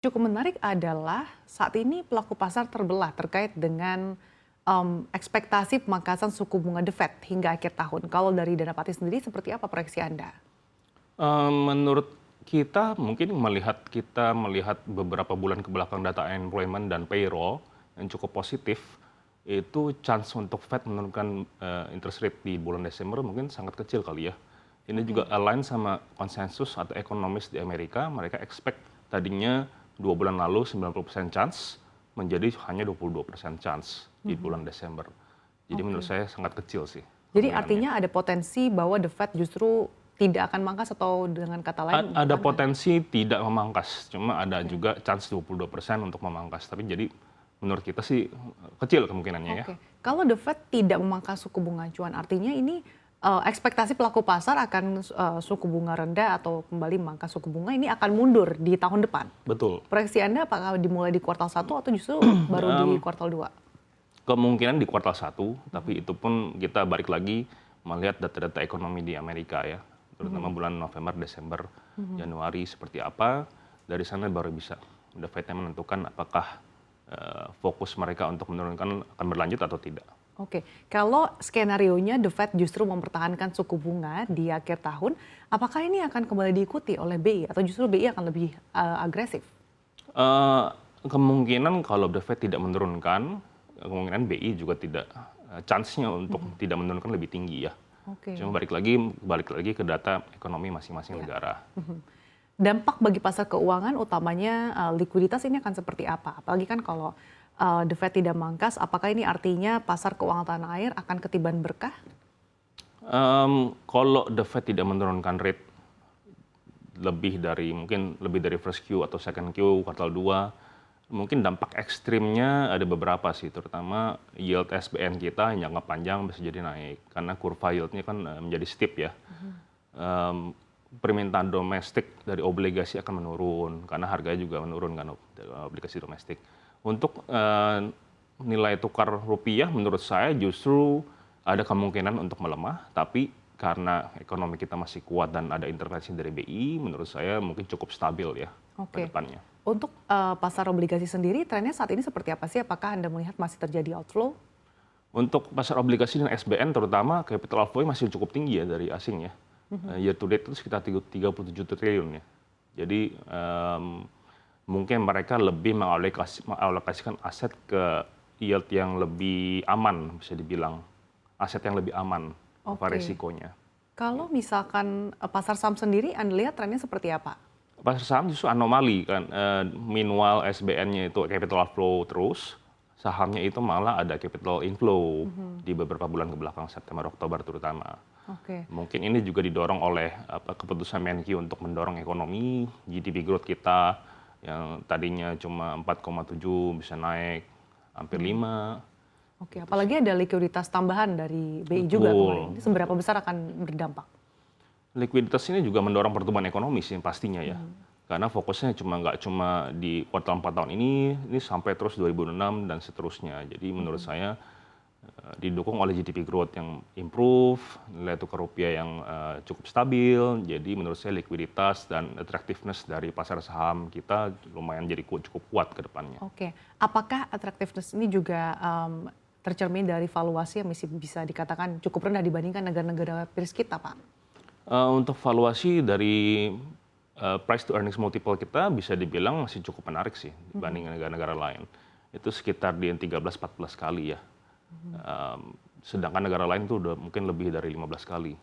Cukup menarik adalah saat ini pelaku pasar terbelah terkait dengan ekspektasi pemangkasan suku bunga The Fed hingga akhir tahun. Kalau dari Danapati sendiri seperti apa proyeksi Anda? Menurut kita melihat beberapa bulan ke belakang data employment dan payroll yang cukup positif, itu chance untuk Fed menurunkan interest rate di bulan Desember mungkin sangat kecil kali ya. Ini juga Oke. align sama konsensus atau ekonomis di Amerika, mereka expect tadinya 2 bulan lalu 90% chance menjadi hanya 22% chance di Mhm. bulan Desember. Jadi menurut Oke. saya sangat kecil sih Jadi kemungkinannya. artinya ada potensi bahwa The Fed justru tidak akan mangkas atau dengan kata lain Ada mempertahankan? potensi tidak memangkas, cuma ada Oke. juga chance 22% untuk memangkas. Tapi jadi menurut kita sih kecil kemungkinannya ya. Oke. Kalau The Fed tidak memangkas suku bunga acuan, artinya ini ekspektasi pelaku pasar akan suku bunga rendah atau kembali memangkas suku bunga ini akan mundur di tahun depan. Betul. Proyeksi Anda apakah dimulai di kuartal satu atau justru baru di Em, kuartal 2? Kemungkinan di kuartal satu, tapi itu pun kita balik lagi melihat data-data ekonomi di Amerika ya, terutama bulan November, Desember, Januari seperti apa. Dari sana baru bisa The Fed menentukan apakah fokus mereka untuk menurunkan akan berlanjut atau tidak. Oke, kalau skenarionya The Fed justru mempertahankan suku bunga di akhir tahun, apakah ini akan kembali diikuti oleh BI atau justru BI akan lebih agresif? Eee, Kemungkinan kalau The Fed tidak menurunkan, kemungkinan BI juga tidak, chance-nya untuk tidak menurunkan lebih tinggi ya. Oke, Cuma balik lagi ke data ekonomi masing-masing ya. negara. Dampak bagi pasar keuangan utamanya likuiditas ini akan seperti apa? Apalagi kan kalau The Fed tidak mangkas, apakah ini artinya pasar keuangan tanah air akan ketiban berkah? Kalau The Fed tidak menurunkan rate mungkin lebih dari first Q atau second Q kuartal 2, mungkin dampak ekstrimnya ada beberapa sih, terutama yield SBN kita yang jangka panjang bisa jadi naik, karena kurva yield-nya kan menjadi steep ya. Em, Permintaan domestik dari obligasi akan menurun, karena harganya juga menurun kan dari obligasi domestik. Untuk nilai tukar rupiah menurut saya justru ada kemungkinan untuk melemah, tapi karena ekonomi kita masih kuat dan ada intervensi dari BI, menurut saya mungkin cukup stabil ya ke Oke. depannya. Untuk pasar obligasi sendiri, trennya saat ini seperti apa sih? Apakah Anda melihat masih terjadi outflow? Untuk pasar obligasi dan SBN terutama capital outflow masih cukup tinggi ya dari asing ya. Year to date itu sekitar 37 triliun ya. Jadi mungkin mereka lebih mengalokasikan aset ke yield yang lebih aman, bisa dibilang. Aset yang lebih aman apa Oke. resikonya. Kalau misalkan pasar saham sendiri, Anda lihat trennya seperti apa? Pasar saham justru anomali kan, meanwhile SBN-nya itu capital outflow terus, sahamnya itu malah ada capital inflow di beberapa bulan ke belakang, September, Oktober terutama. Oke. Mungkin ini juga didorong oleh keputusan Menkyu untuk mendorong ekonomi, GDP growth kita yang tadinya cuma 4,7 bisa naik hampir 5 Oke, gitu sih. apalagi ada likuiditas tambahan dari BI juga kemarin. Betul, Ini seberapa betul. besar akan berdampak? Likuiditas ini juga mendorong pertumbuhan ekonomi sih pastinya ya. Karena fokusnya nggak cuma di kuartal 4 tahun ini sampai terus 2006 dan seterusnya. Jadi menurut saya didukung oleh GDP growth yang improve, nilai tukar rupiah yang cukup stabil. Jadi menurut saya likuiditas dan attractiveness dari pasar saham kita lumayan jadi cukup kuat ke depannya. Oke, apakah attractiveness ini juga tercermin dari valuasi yang masih bisa dikatakan cukup rendah dibandingkan negara-negara peers kita, Pak? Untuk valuasi dari price to earnings multiple kita bisa dibilang masih cukup menarik sih dibanding negara-negara lain. Itu sekitar di 13-14 kali ya. Sedangkan negara lain itu udah mungkin lebih dari 15 kali.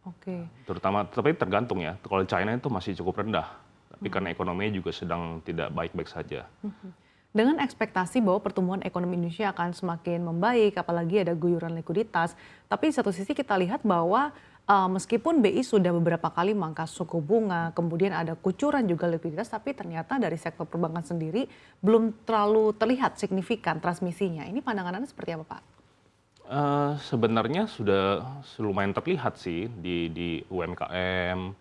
Oke. Terutama, tapi tergantung ya. Kalau China itu masih cukup rendah. Tapi karena ekonominya juga sedang tidak baik-baik saja. Dengan ekspektasi bahwa pertumbuhan ekonomi Indonesia akan semakin membaik, apalagi ada guyuran likuiditas, tapi di satu sisi kita lihat bahwa meskipun BI sudah beberapa kali mangkas suku bunga, kemudian ada kucuran juga likuiditas, tapi ternyata dari sektor perbankan sendiri belum terlalu terlihat signifikan transmisinya. Ini pandangan Anda seperti apa, Pak? Sebenarnya sudah lumayan terlihat sih di UMKM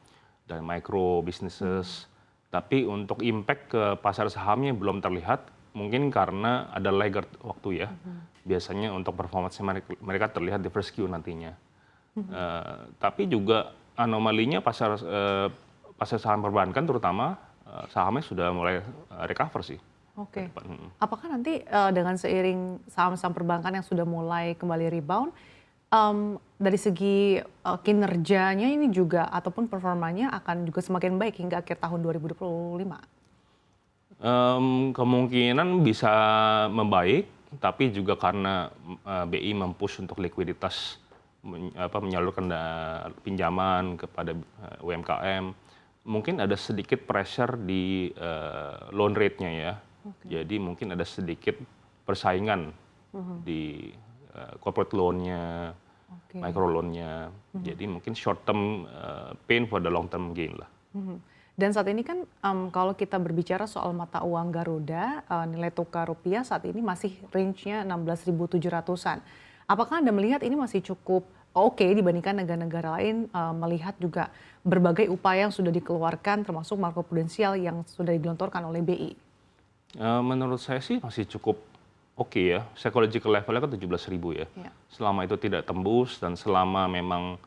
dan micro businesses. Tapi untuk impact ke pasar sahamnya belum terlihat, mungkin karena ada laggard waktu ya. Biasanya untuk performance mereka terlihat di first Q nantinya. Tapi juga anomalinya pasar saham perbankan terutama sahamnya sudah mulai recover sih ke Oke. depan. Apakah nanti dengan seiring saham-saham perbankan yang sudah mulai kembali rebound, dari segi kinerjanya ini juga ataupun performanya akan juga semakin baik hingga akhir tahun 2025? Kemungkinan bisa membaik, tapi juga karena BI mempush untuk likuiditas, menyalurkan pinjaman kepada UMKM, mungkin ada sedikit pressure di loan rate-nya ya. Jadi mungkin ada sedikit persaingan di corporate loan-nya, Oke. micro loan-nya. Jadi mungkin short term pain for the long term gain lah. Mhm. Dan saat ini kan kalau kita berbicara soal mata uang Garuda, nilai tukar rupiah saat ini masih range-nya 16.700-an. Apakah Anda melihat ini masih cukup oke dibandingkan negara-negara lain, melihat juga berbagai upaya yang sudah dikeluarkan termasuk makroprudensial yang sudah digelontorkan oleh BI? Menurut saya sih masih cukup oke ya, psychological level-nya kan 17.000 ya. Ya. Selama itu tidak tembus dan selama memang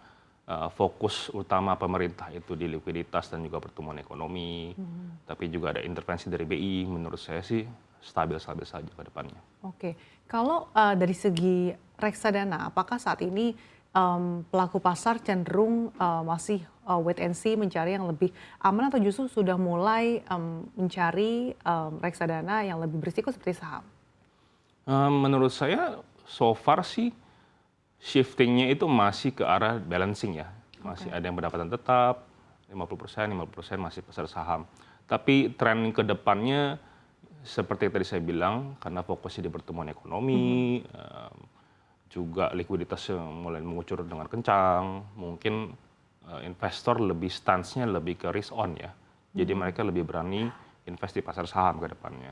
fokus utama pemerintah itu di likuiditas dan juga pertumbuhan ekonomi, tapi juga ada intervensi dari BI, menurut saya sih stabil-stabil saja ke depannya. Oke, kalau dari segi reksadana, apakah saat ini pelaku pasar cenderung masih wait and see, mencari yang lebih aman atau justru sudah mulai mencari reksadana yang lebih berisiko seperti saham? Menurut saya so far sih shifting-nya itu masih ke arah balancing ya. Masih ada yang pendapatan tetap, 50%, 50% masih pasar saham. Tapi tren ke depannya seperti yang tadi saya bilang, karena fokusnya di pertumbuhan ekonomi, juga likuiditas yang mulai mengucur dengan kencang, mungkin investor lebih stance-nya lebih ke risk on ya. Jadi mereka lebih berani invest di pasar saham ke depannya.